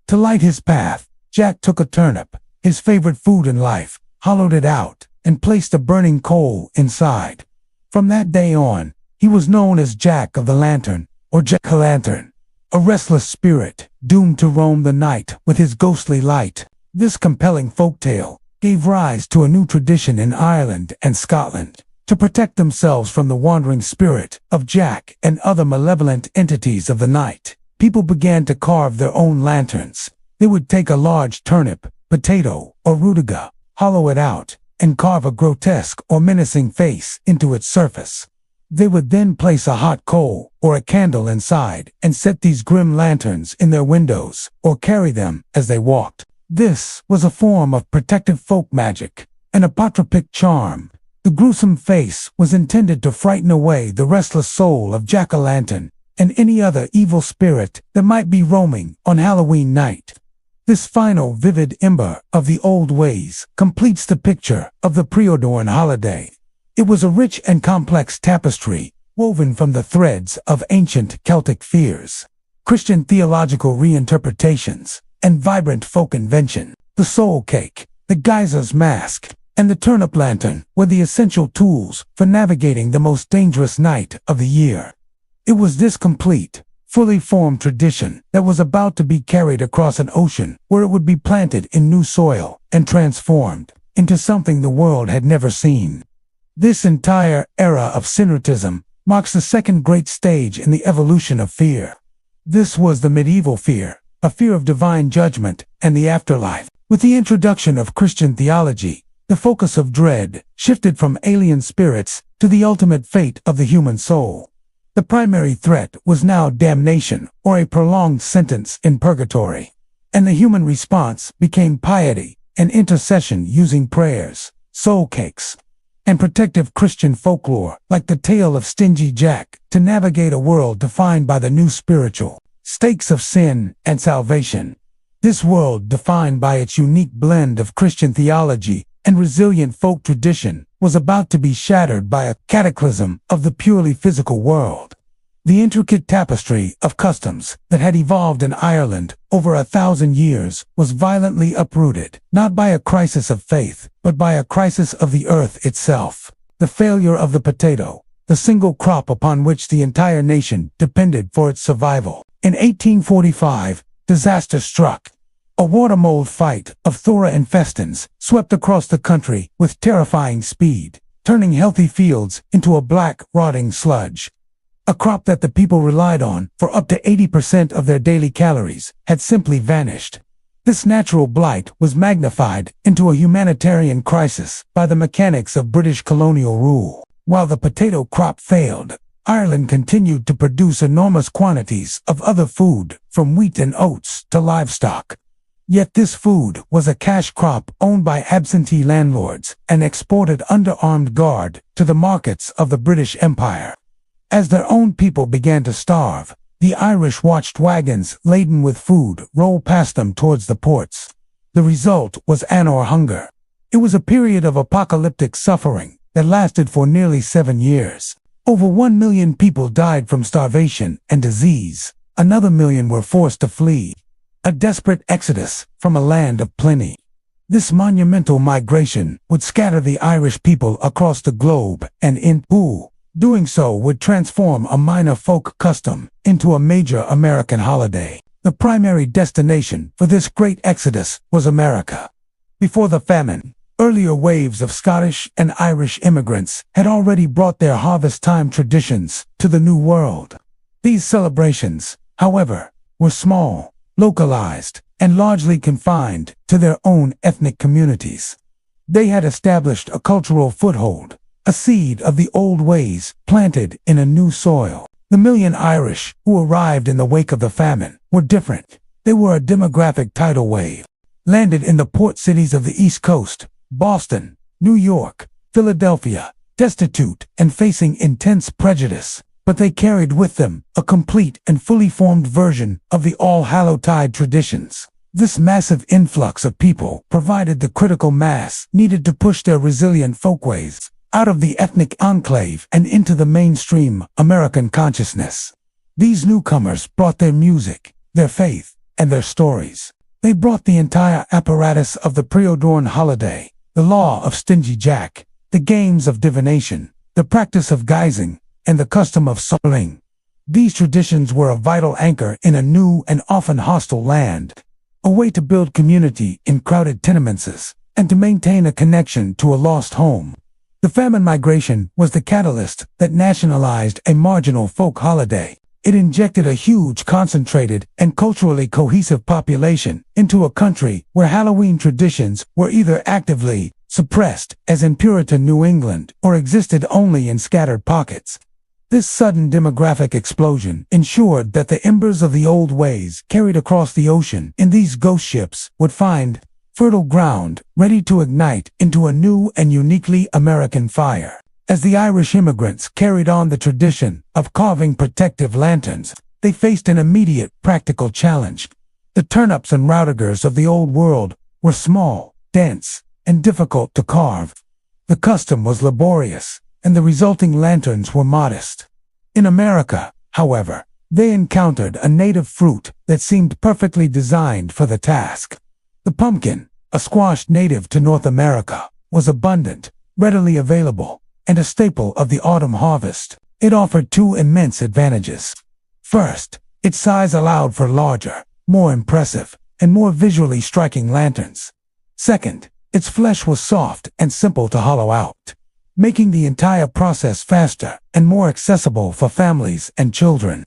To light his path, Jack took a turnip, his favorite food in life, hollowed it out, and placed a burning coal inside. From that day on, he was known as Jack of the Lantern, or Jack-o'-lantern, a restless spirit doomed to roam the night with his ghostly light. This compelling folktale gave rise to a new tradition in Ireland and Scotland. To protect themselves from the wandering spirit of Jack and other malevolent entities of the night, people began to carve their own lanterns. They would take a large turnip, potato, or rutaga, hollow it out, and carve a grotesque or menacing face into its surface. They would then place a hot coal or a candle inside and set these grim lanterns in their windows or carry them as they walked. This was a form of protective folk magic, an apotropaic charm. The gruesome face was intended to frighten away the restless soul of Jack-o'-lantern and any other evil spirit that might be roaming on Halloween night. This final vivid ember of the old ways completes the picture of the pre-Odorn holiday. It was a rich and complex tapestry woven from the threads of ancient Celtic fears, Christian theological reinterpretations, and vibrant folk invention. The soul cake, the geyser's mask, and the turnip lantern were the essential tools for navigating the most dangerous night of the year. It was this complete, fully formed tradition that was about to be carried across an ocean where it would be planted in new soil and transformed into something the world had never seen. This entire era of syncretism marks the second great stage in the evolution of fear. This was the medieval fear, a fear of divine judgment and the afterlife. With the introduction of Christian theology, the focus of dread shifted from alien spirits to the ultimate fate of the human soul. The primary threat was now damnation or a prolonged sentence in purgatory, and the human response became piety and intercession using prayers, soul cakes, and protective Christian folklore like the tale of Stingy Jack to navigate a world defined by the new spiritual stakes of sin and salvation. This world, defined by its unique blend of Christian theology and resilient folk tradition, was about to be shattered by a cataclysm of the purely physical world. The intricate tapestry of customs that had evolved in Ireland over 1,000 years was violently uprooted, not by a crisis of faith, but by a crisis of the earth itself. The failure of the potato, the single crop upon which the entire nation depended for its survival. In 1845, disaster struck. A water mold fight of Thora infestans swept across the country with terrifying speed, turning healthy fields into a black, rotting sludge. A crop that the people relied on for up to 80% of their daily calories had simply vanished. This natural blight was magnified into a humanitarian crisis by the mechanics of British colonial rule. While the potato crop failed, Ireland continued to produce enormous quantities of other food, from wheat and oats to livestock. Yet this food was a cash crop owned by absentee landlords and exported under armed guard to the markets of the British Empire. As their own people began to starve, the Irish watched wagons laden with food roll past them towards the ports. The result was or hunger. It was a period of apocalyptic suffering that lasted for nearly 7 years. Over 1 million people died from starvation and disease. Another million were forced to flee. A desperate exodus from a land of plenty. This monumental migration would scatter the Irish people across the globe, and doing so would transform a minor folk custom into a major American holiday. The primary destination for this great exodus was America. Before the famine, earlier waves of Scottish and Irish immigrants had already brought their harvest time traditions to the New World. These celebrations, however, were small, localized, and largely confined to their own ethnic communities. They had established a cultural foothold, a seed of the old ways planted in a new soil. The million Irish who arrived in the wake of the famine were different. They were a demographic tidal wave. Landed in the port cities of the East Coast, Boston, New York, Philadelphia, destitute and facing intense prejudice, but they carried with them a complete and fully formed version of the All-Hallowtide traditions. This massive influx of people provided the critical mass needed to push their resilient folkways out of the ethnic enclave and into the mainstream American consciousness. These newcomers brought their music, their faith, and their stories. They brought the entire apparatus of the pre-adorned holiday, the law of Stingy Jack, the games of divination, the practice of guising, and the custom of sewing. These traditions were a vital anchor in a new and often hostile land, a way to build community in crowded tenements, and to maintain a connection to a lost home. The famine migration was the catalyst that nationalized a marginal folk holiday. It injected a huge, concentrated, and culturally cohesive population into a country where Halloween traditions were either actively suppressed, as in Puritan New England, or existed only in scattered pockets. This sudden demographic explosion ensured that the embers of the old ways carried across the ocean in these ghost ships would find fertile ground, ready to ignite into a new and uniquely American fire. As the Irish immigrants carried on the tradition of carving protective lanterns, they faced an immediate practical challenge. The turnips and routigers of the Old World were small, dense, and difficult to carve. The custom was laborious, and the resulting lanterns were modest. In America, however, they encountered a native fruit that seemed perfectly designed for the task. The pumpkin, a squash native to North America, was abundant, readily available, and a staple of the autumn harvest. It offered two immense advantages. First, its size allowed for larger, more impressive, and more visually striking lanterns. Second, its flesh was soft and simple to hollow out, making the entire process faster and more accessible for families and children.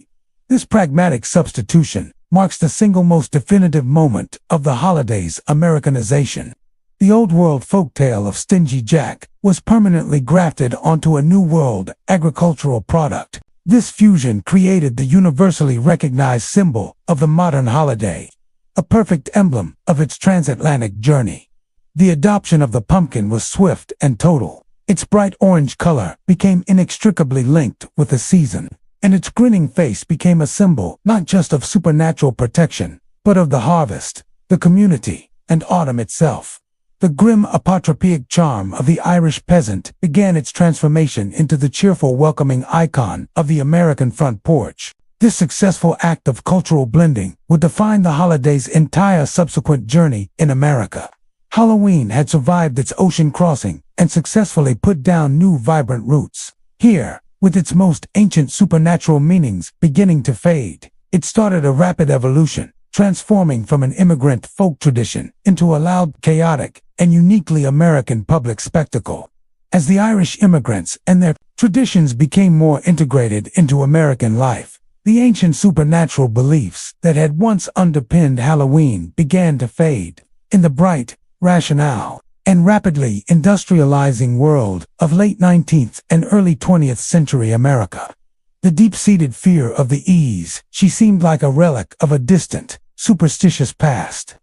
This pragmatic substitution marks the single most definitive moment of the holiday's Americanization. The Old World folktale of Stingy Jack was permanently grafted onto a New World agricultural product. This fusion created the universally recognized symbol of the modern holiday, a perfect emblem of its transatlantic journey. The adoption of the pumpkin was swift and total. Its bright orange color became inextricably linked with the season, and its grinning face became a symbol not just of supernatural protection, but of the harvest, the community, and autumn itself. The grim apotropaic charm of the Irish peasant began its transformation into the cheerful, welcoming icon of the American front porch. This successful act of cultural blending would define the holiday's entire subsequent journey in America. Halloween had survived its ocean crossing and successfully put down new vibrant roots. Here, with its most ancient supernatural meanings beginning to fade, it started a rapid evolution, transforming from an immigrant folk tradition into a loud, chaotic, and uniquely American public spectacle. As the Irish immigrants and their traditions became more integrated into American life, the ancient supernatural beliefs that had once underpinned Halloween began to fade. In the bright, rational, and rapidly industrializing world of late 19th and early 20th century America, the deep-seated fear of the ease, she seemed like a relic of a distant, superstitious past.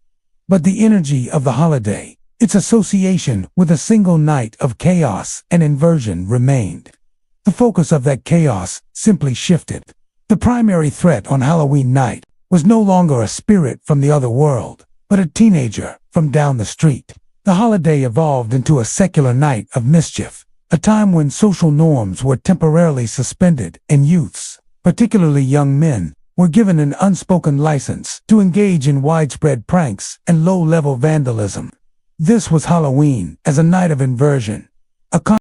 But the energy of the holiday, its association with a single night of chaos and inversion remained. The focus of that chaos simply shifted. The primary threat on Halloween night was no longer a spirit from the other world, but a teenager from down the street. The holiday evolved into a secular night of mischief, a time when social norms were temporarily suspended and youths, particularly young men, were given an unspoken license to engage in widespread pranks and low-level vandalism. This was Halloween as a night of inversion, a